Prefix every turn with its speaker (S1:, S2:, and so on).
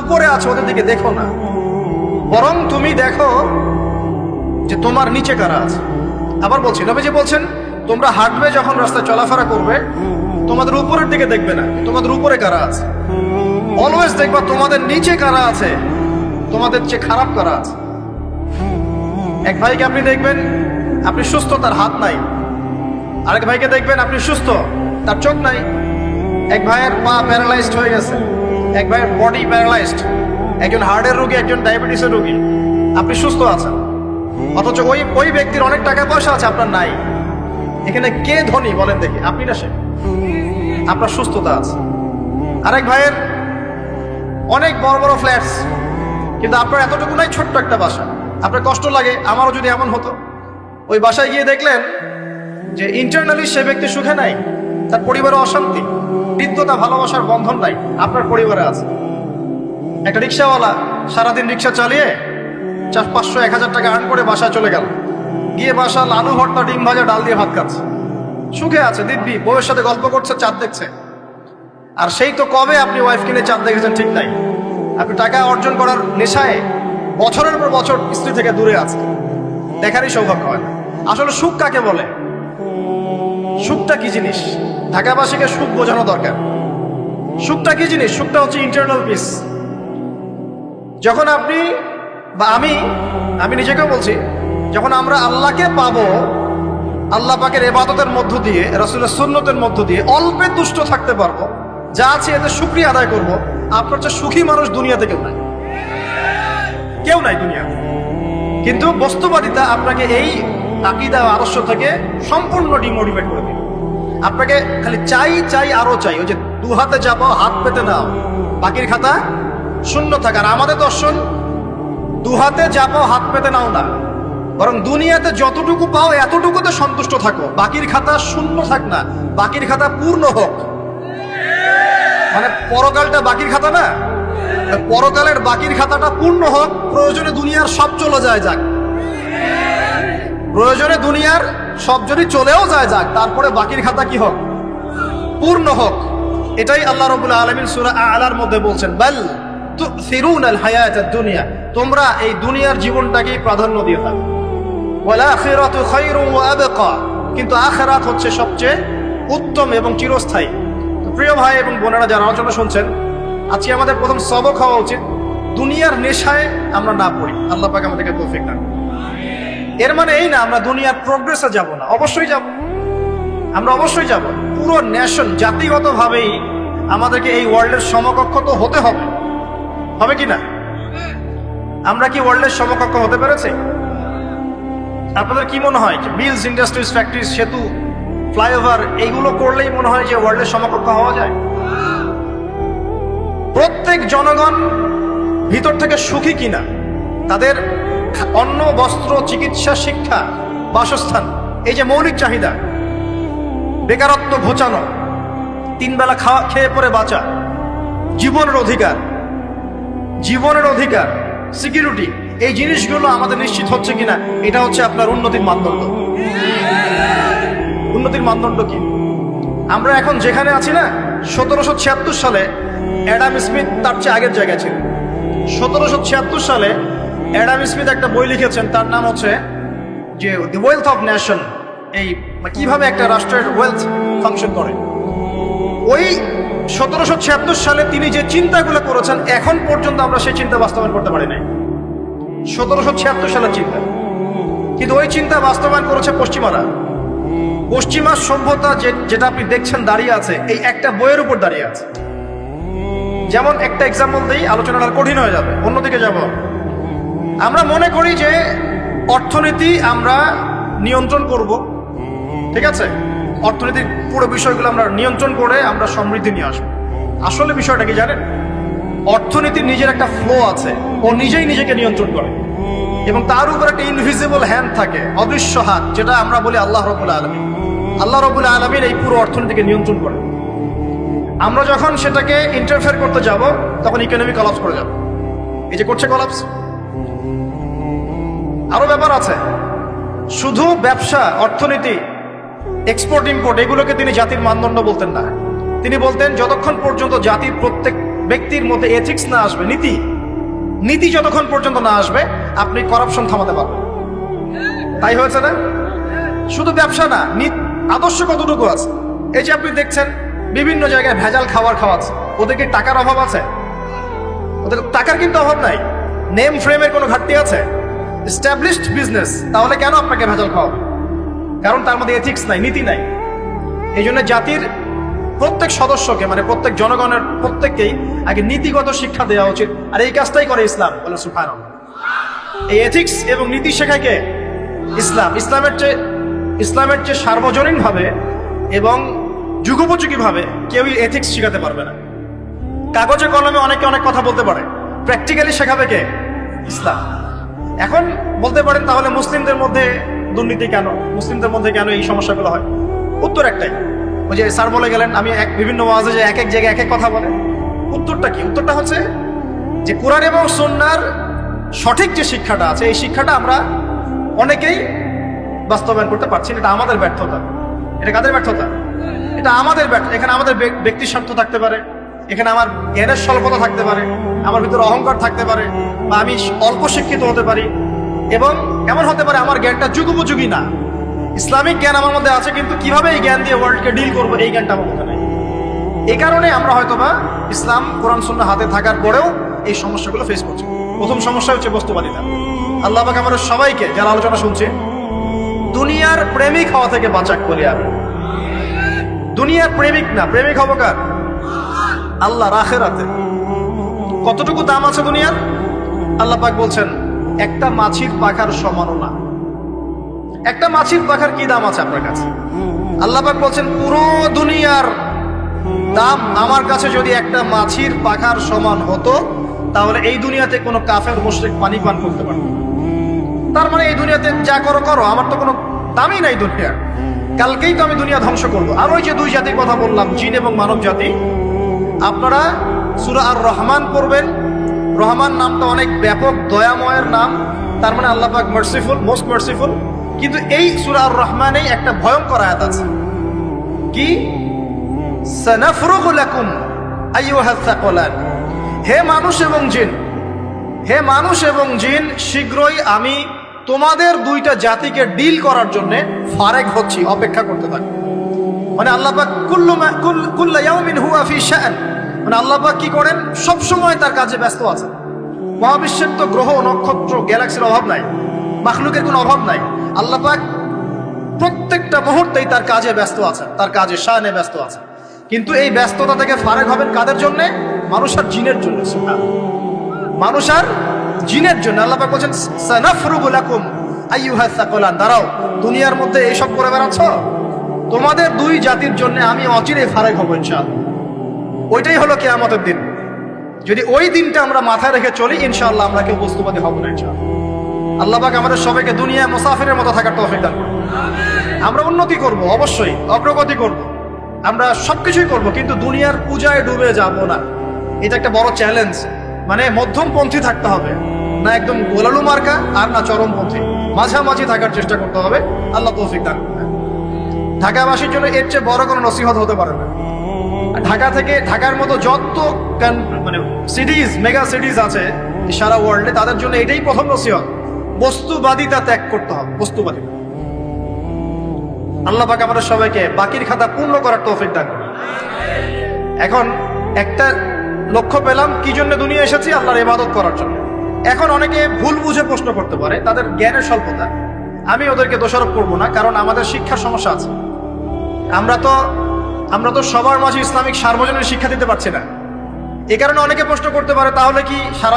S1: উপরে আছে ওদের দিকে দেখো না, বরং তুমি দেখো যে তোমার নিচে কারা আছে। আবার বলছি, নবীজি বলছেন তোমরা হাঁটবে যখন রাস্তায় চলাফেরা করবে, তোমাদের উপরের দিকে দেখবে না, তোমাদের উপরে কারা আছে। অলওয়েজ দেখবা তোমাদের নিচে কারা আছে, তোমাদের চেয়ে খারাপ কারা আছে। এক ভাইকে আপনি দেখবেন আপনি সুস্থ, তার হাত নাই। আরেক ভাইকে দেখবেন আপনি সুস্থ, তার চোখ নাই। এক ভাইয়ের পা প্যারালাইজড হয়ে গেছে, এক ভাইয়ের বডি প্যারালাইজড, একজন হার্টের রোগী, একজন ডায়াবেটিসের রোগী। আপনি সুস্থ আছেন, অথচ ওই ব্যক্তির অনেক টাকা পয়সা আছে, আপনার নাই। এখানে কে ধনী বলেন দেখি, আপনি না সে? আপনার সুস্থতা আছে। আরেক ভাইয়ের অনেক বড় বড় ফ্ল্যাটস, কিন্তু আপনার এতটুকু নাই, ছোট্ট একটা বাসা। আপনার কষ্ট লাগে, আমারও যদি এমন হতো। ওই বাসায় গিয়ে দেখলেন যে ইন্টারনালি সে ব্যক্তি সুখে নাই, তার পরিবারে অশান্তি, হৃদ্যতা, ভালোবাসার বন্ধন নাই, আপনার পরিবারে আছে। একটা রিক্সাওয়ালা সারাদিন রিক্সা চালিয়ে 400-500-1000 টাকা আর্ন করে বাসায় চলে গেল, গিয়ে বাসা আলু ভর্তা, ডিম ভাজা, ডাল দিয়ে ভাত খাচ্ছে, সুখে আছে, দিব্যি, বউয়ের সাথে গল্প করছে, চাঁদ দেখছে। আর সেই তো কবে আপনি ওয়াইফ কিনে চাঁদ দেখেছেন ঠিক নাই। আপনি টাকা অর্জন করার নেশায় বছরের পর বছর স্ত্রী থেকে দূরে আছে, দেখারই সৌভাগ্য হয় না। আসলে সুখ কাকে বলে, সুখটা কি জিনিস, ঢাকাবাসীকে সুখ বোঝানো দরকার। সুখটা কি জিনিস? সুখটা হচ্ছে ইন্টারনাল পিস। যখন আপনি বা আমি নিজেকেও বলছি, যখন আমরা আল্লাহকে পাবো, আল্লাহ পাকের ইবাদতের মধ্য দিয়ে, রাসূলের সুন্নতের মধ্য দিয়ে অল্পে তুষ্ট থাকতে পারবো, যা আছে এতে শুকরিয়া আদায় করব, আপনার চেয়ে সুখী মানুষ দুনিয়াতে কেউ নাই দুনিয়াতে। কিন্তু বস্তুবাদিতা আপনাকে এই আকীদা ও আদর্শ থেকে সম্পূর্ণ ডিমোটিভেট করে দিবে। আপনাকে খালি চাই আরো চাই। ওই যে দু হাতে যাবো হাত পেতে নাও, বাকির খাতা শূন্য থাকে। আর আমাদের দর্শন, দু হাতে যাবো হাত পেতে নাও না, বরং দুনিয়াতে যতটুকু পাও এতটুকুতে সন্তুষ্ট থাকো, বাকির খাতা শূন্য থাক না, বাকির খাতা পূর্ণ হোক। মানে পরকালটা বাকির খাতা না, পরকালের বাকির খাতাটা পূর্ণ হোক। প্রয়োজনে দুনিয়ার সব চলে যায় যাক, প্রয়োজনে দুনিয়ার সব যদি চলেও যায় যাক, তারপরে বাকির খাতা কি হোক? পূর্ণ হোক। এটাই আল্লাহ রাব্বুল আলামিন সূরা আ'লার মধ্যে বলছেন, বাল তু'থিরুনাল হায়াতাদ দুনিয়া, তোমরা এই দুনিয়ার জীবনটাকেই প্রাধান্য দিয়ে থাকো। ওয়াল আখিরাতু খায়রুন ওয়া আবকা, কিন্তু আখিরাত হচ্ছে সবচেয়ে উত্তম এবং চিরস্থায়ী। তো প্রিয় ভাই এবং বোনেরা যারা আলোচনা শুনছেন, আজকে আমাদের প্রথম সবক হওয়া উচিত দুনিয়ার নেশায় আমরা না পড়ি। আল্লাহ পাক আমাদেরকে তৌফিক দান। এর মানে এই না আমরা দুনিয়ার প্রোগ্রেসে যাব না, অবশ্যই যাব, আমরা অবশ্যই যাব। পুরো নেশন, জাতিগতভাবেই আমাদেরকে এই ওয়ার্ল্ডের সমকক্ষ তো হতে হবে, হবে কি না? আমরা কি ওয়ার্ল্ডের সমকক্ষ হতে পেরেছি? আপনাদের কি মনে হয় যে মিলস, ইন্ডাস্ট্রিজ, ফ্যাক্টরিজ, সেতু, ফ্লাইওভার এইগুলো করলেই মনে হয় যে ওয়ার্ল্ডের সমকক্ষ হওয়া যায়? প্রত্যেক জনগণ ভিতর থেকে সুখী কিনা, তাদের অন্ন, বস্ত্র, চিকিৎসা, শিক্ষা, বাসস্থান, এই যে মৌলিক চাহিদা, বেকারত্ব ঘোচানো, 3 বেলা খেয়ে পরে বাঁচা, জীবনের অধিকার, সিকিউরিটি, এই জিনিসগুলো আমাদের নিশ্চিত হচ্ছে কিনা, এটা হচ্ছে আপনার উন্নতির মানদণ্ড। উন্নতির মানদণ্ড কি? আমরা এখন যেখানে আছি না, 1776 সালে অ্যাডাম স্মিথ তার চেয়ে আগের জায়গায় ছিল। 1776 সালে অ্যাডাম স্মিথ একটা বই লিখেছেন, তার নাম হচ্ছে যে দি ওয়েলথ অফ নেশন, এই কিভাবে একটা রাষ্ট্রের ওয়েলথ ফাংশন করে। ওই 1776 সালে তিনি যে চিন্তাগুলো করেছেন, এখন পর্যন্ত আমরা সেই চিন্তা বাস্তবায়ন করতে পারি নাই। 1776 সালের চিন্তা, কিন্তু ওই চিন্তা বাস্তবায়ন করেছে পশ্চিমারা। পশ্চিমা সভ্যতা যেটা আপনি দেখছেন দাঁড়িয়ে আছে, এই একটা বইয়ের উপর দাঁড়িয়ে আছে। যেমন একটা এক্সাম্পল দিই, আলোচনাটা কঠিন হয়ে যাবে, অন্যদিকে যাব। আমরা মনে করি যে অর্থনীতি আমরা নিয়ন্ত্রণ করব, ঠিক আছে, অর্থনীতির পুরো বিষয়গুলো আমরা নিয়ন্ত্রণ করে আমরা সমৃদ্ধি নিয়ে আসবো। আসলে বিষয়টা কি জানেন? অর্থনীতির নিজের একটা ফ্লো আছে, ও নিজেই নিজেকে নিয়ন্ত্রণ করে, এবং তার উপর একটা ইনভিজিবল হ্যান্ড থাকে, অদৃশ্য হাত, যেটা আমরা বলি আল্লাহ রাব্বুল আলামিন। আল্লাহ রাব্বুল আলামিন এই পুরো অর্থনীতিকে নিয়ন্ত্রণ করে। আমরা যখন সেটাকে ইন্টারফেয়ার করতে যাব, তখন ইকোনমি কলাপস করে যাবে। এই যে করছে কলাপস। আরো ব্যাপার আছে, শুধু ব্যবসা, অর্থনীতি, এক্সপোর্ট ইম্পোর্ট, এগুলোকে তিনি জাতির মানদণ্ড বলতেন না। তিনি বলতেন যতক্ষণ পর্যন্ত জাতির প্রত্যেক ব্যক্তির মধ্যে এথিক্স না আসবে, নীতি যতক্ষণ পর্যন্ত না আসবে আপনি করাপশন থামাতে পারবেন। তাই হয়েছে না? শুধু ব্যবসা না, আদর্শ কতটুকু আছে? এই যে আপনি দেখছেন বিভিন্ন জায়গায় ভেজাল খাবার খাওয়াচ্ছে, ওদের কি টাকার অভাব আছে? ওদের টাকার কিন্তু অভাব নাই। নেম ফ্রেমের কোনো ঘাটতি আছে? এস্টাবলিশড বিজনেস, তাহলে কেন আপনাকে ভেজাল খাওয়াবে? কারণ তার মধ্যে এথিক্স নাই, নীতি নাই। এই জন্য জাতির প্রত্যেক সদস্যকে, মানে প্রত্যেক জনগণের প্রত্যেককেই আগে নীতিগত শিক্ষা দেওয়া উচিত। আর এই কাজটাই করে ইসলাম। বলে সুবহানাল্লাহ। এই এথিক্স এবং নীতি শেখায় কে? ইসলাম। ইসলামের চেয়ে সার্বজনীন ভাবে এবং যুগোপযোগী ভাবে কেউই এথিক্স শেখাতে পারবে না। কাগজে কলমে অনেকে অনেক কথা বলতে পারে, প্র্যাকটিক্যালি শেখাবে কে? ইসলাম। এখন বলতে পারেন তাহলে মুসলিমদের মধ্যে দুর্নীতি কেন, মুসলিমদের মধ্যে কেন এই সমস্যাগুলো হয়? উত্তর একটাই, ওই যে স্যার বলে গেলেন, আমি বিভিন্ন ওয়াজে যে এক এক জায়গায় এক এক কথা বলে। উত্তরটা কি? উত্তরটা হচ্ছে যে কোরআন এবং সুন্নাহর সঠিক যে শিক্ষাটা আছে, এই শিক্ষাটা আমরা অনেকেই বাস্তবায়ন করতে পারছি না। এটা আমাদের ব্যর্থতা। এটা কাদের ব্যর্থতা? এটা আমাদের ব্যর্থতা। এখানে আমাদের ব্যক্তি স্বার্থ থাকতে পারে, এখানে আমার জ্ঞানের স্বল্পতা থাকতে পারে, আমার ভিতরে অহংকার থাকতে পারে, বা আমি অল্প শিক্ষিত হতে পারি, এবং এমন হতে পারে আমার জ্ঞানটা যুগোপযোগী না। ইসলামিক জ্ঞান আমার মধ্যে আছে, কিন্তু কিভাবে এই জ্ঞান দিয়ে ওয়ার্ল্ডকে ডিল করবো এই জ্ঞানটা আমার মধ্যে নেই। এই কারণে আমরা হয়তোবা ইসলাম কোরআন সুন্নাহ হাতে থাকার পরেও এই সমস্যাগুলো ফেস করছি। প্রথম সমস্যা হচ্ছে বস্তুবাদিতা। আল্লাহ পাক আমাদের সবাইকে, যারা আলোচনা শুনছে, দুনিয়ার প্রেমিক হওয়া থেকে বাঁচাক বলি আমি। দুনিয়ার প্রেমিক না, প্রেমিক হবো কার? আল্লাহর আখিরাতে। কতটুকু দাম আছে দুনিয়ার? আল্লাহ পাক বলছেন একটা মাছির পাখার সমানও না। একটা মাছির পাখার কি দাম আছে আপনার কাছে? আল্লাহ পাক বলছেন পুরো দুনিয়ার দাম আমার কাছে যদি একটা মাছির পাখার সমান হতো, তাহলে এই দুনিয়াতে কোনো কাফের মুশরিক পানি পান করতে পারত। তার মানে এই দুনিয়াতে যা করো করো, আমার তো কোনো দামই নাই দুনিয়ার। কালকেই তো আমি দুনিয়া ধ্বংস করবো। আর ওই যে দুই জাতির কথা বললাম, জিন এবং মানব জাতি, আপনারা সূরা আর রহমান পড়বেন। রহমান নামটা অনেক ব্যাপক, দয়াময়ের নাম। তার মানে আল্লাহ পাক মার্সিফুল, মোস্ট মার্সিফুল। কিন্তু এই সূরা আর রহমানেই একটা ভয়ঙ্কর আয়াত আছে, কি? সানাফরুগু লাকুম আইয়ুহাস সাকলান। হে মানুষ এবং জিন, হে মানুষ এবং জিন, শীঘ্রই আমি তোমাদের দুইটা জাতিকে ডিল করার জন্য ফারেক হচ্ছি, অপেক্ষা করতে থাকি। মানে আল্লাহ পাক কুল্লু ইয়াউমিন হুয়া ফি শাআন, মানে আল্লাহ পাক কি করেন? সব সময় তার কাজে ব্যস্ত আছে। মহাবিশ্বের তো গ্রহ নক্ষত্র গ্যালাক্সির অভাব নাই, মাখলুকের কোনো অভাব নাই। আল্লাহ পাক প্রত্যেকটা মুহূর্তেই তার কাজে ব্যস্ত আছে, তার কাজে শানে ব্যস্ত আছে। কিন্তু এই ব্যস্ততা থেকে ফারেক হবেন কাদের জন্য? মানুষ আর জিনের জন্য। মানুষ আর জিনের জন্য। আল্লাহ পাক বলেন সানাফরুগু লাকুম আইয়ুহাস সাকলান। দাঁড়াও, দুনিয়ার মধ্যে এইসব করে বেড়াচ্ছ, তোমাদের দুই জাতির জন্য আমি অচিরেই ফারেক হব ইনশাআল্লাহ। ওইটাই হলো কিয়ামতের দিন। যদি ওই দিনটা আমরা মাথায় রেখে চলি, ইনশাআল্লাহ আমরা কেউ বস্তুবাদী হব না ইনশাআল্লাহ। আল্লাহ পাক আমাদের সবাইকে দুনিয়া মুসাফিরের মতো থাকার তৌফিক দান করুন। আমরা উন্নতি করব, অবশ্যই অগ্রগতি করব, আমরা সবকিছুই করব, কিন্তু দুনিয়ার পূজায় ডুবে যাব না। এটা একটা বড় চ্যালেঞ্জ। মানে মধ্যমপন্থী থাকতে হবে, না একদম গোলালু মার্কা আর না চরমপন্থী, মাঝামাঝি থাকার চেষ্টা করতে হবে। আল্লাহ তৌফিক দান করুন। ঢাকাবাসীর জন্য এর চেয়ে বড় কোনো নসিহত হতে পারে না। ঢাকা থেকে, ঢাকার মতো যত মানে সিটিজ, মেগা সিটিজ আছে সারা ওয়ার্ল্ডে, তাদের জন্য এটাই প্রথম নসিহত, বস্তুবাদিতা ত্যাগ করতে হবে। বস্তুবাদিতা। আল্লাহ পাক আমাদের সবাইকে বাকির খাতা পূর্ণ করার তৌফিক দান করুন। এখন একটা লক্ষ্য পেলাম, কি জন্য দুনিয়া এসেছি? আল্লাহর ইবাদত করার জন্য। এখন অনেকে ভুল বুঝে প্রশ্ন করতে পারে, তাদের জ্ঞানের স্বল্পতা। আমি ওদেরকে দোষারোপ করবো না, কারণ আমাদের শিক্ষার সমস্যা আছে। আমরা তো সবার মাঝে ইসলামিক সার্বজনীন শিক্ষা দিতে পারছি না। এই কারণে অনেকে প্রশ্ন করতে পারে, তাহলে কি সারা